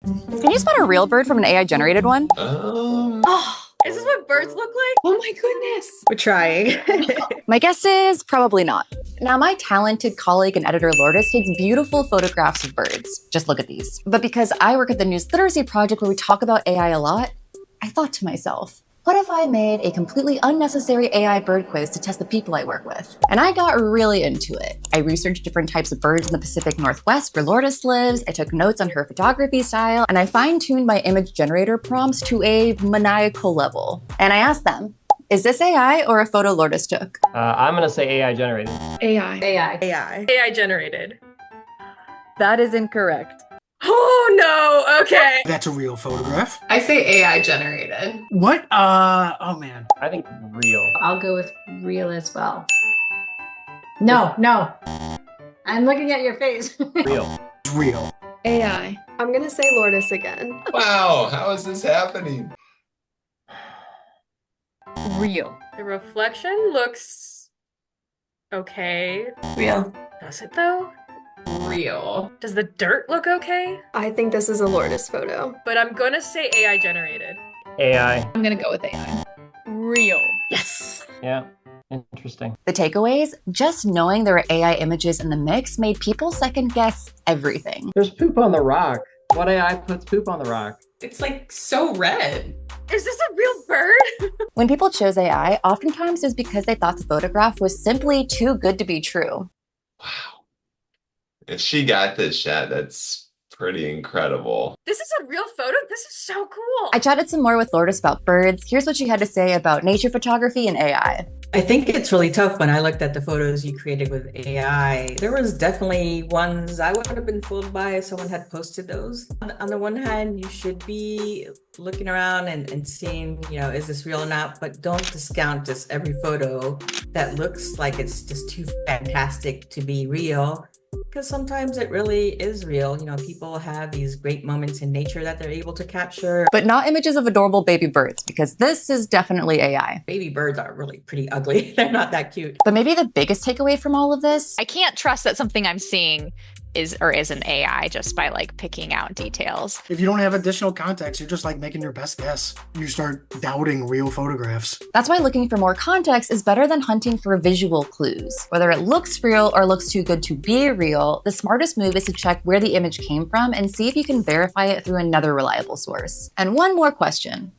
Can you spot a real bird from an AI generated one? Oh, is this what birds look like? Oh my goodness. We're trying. My guess is probably not. Now, my talented colleague and editor Lourdes takes beautiful photographs of birds. Just look at these. But because I work at the News Literacy Project where we talk about AI a lot, I thought to myself, what if I made a completely unnecessary AI bird quiz to test the people I work with? And I got really into it. I researched different types of birds in the Pacific Northwest where Lourdes lives, I took notes on her photography style, and I fine-tuned my image generator prompts to a maniacal level. And I asked them, is this AI or a photo Lourdes took? I'm gonna say AI generated. AI. AI. AI generated. That is incorrect. Oh no, okay. That's a real photograph. I say AI generated. What? Oh man. I think real. I'll go with real as well. No. I'm looking at your face. Real. It's real. AI. I'm gonna say Lourdes again. Wow, how is this happening? Real. The reflection looks okay. Real. Does it though? Real. Does the dirt look okay? I think this is a Lourdes photo. But I'm gonna say AI generated. AI. I'm gonna go with AI. Real. Yes. Yeah. Interesting. The takeaways? Just knowing there were AI images in the mix made people second guess everything. There's poop on the rock. What AI puts poop on the rock? It's like so red. Is this a real bird? When people chose AI, oftentimes it was because they thought the photograph was simply too good to be true. Wow. If she got this shot, that's pretty incredible. This is a real photo? This is so cool. I chatted some more with Lourdes about birds. Here's what she had to say about nature photography and AI. I think it's really tough when I looked at the photos you created with AI. There was definitely ones I would have been fooled by if someone had posted those. On the one hand, you should be looking around and seeing, is this real or not? But don't discount just every photo that looks like it's just too fantastic to be real. Because sometimes it really is real. People have these great moments in nature that they're able to capture. But not images of adorable baby birds, because this is definitely AI. Baby birds are really pretty ugly. They're not that cute. But maybe the biggest takeaway from all of this? I can't trust that something I'm seeing is an AI just by picking out details. If you don't have additional context, you're just making your best guess. You start doubting real photographs. That's why looking for more context is better than hunting for visual clues. Whether it looks real or looks too good to be real, the smartest move is to check where the image came from and see if you can verify it through another reliable source. And one more question.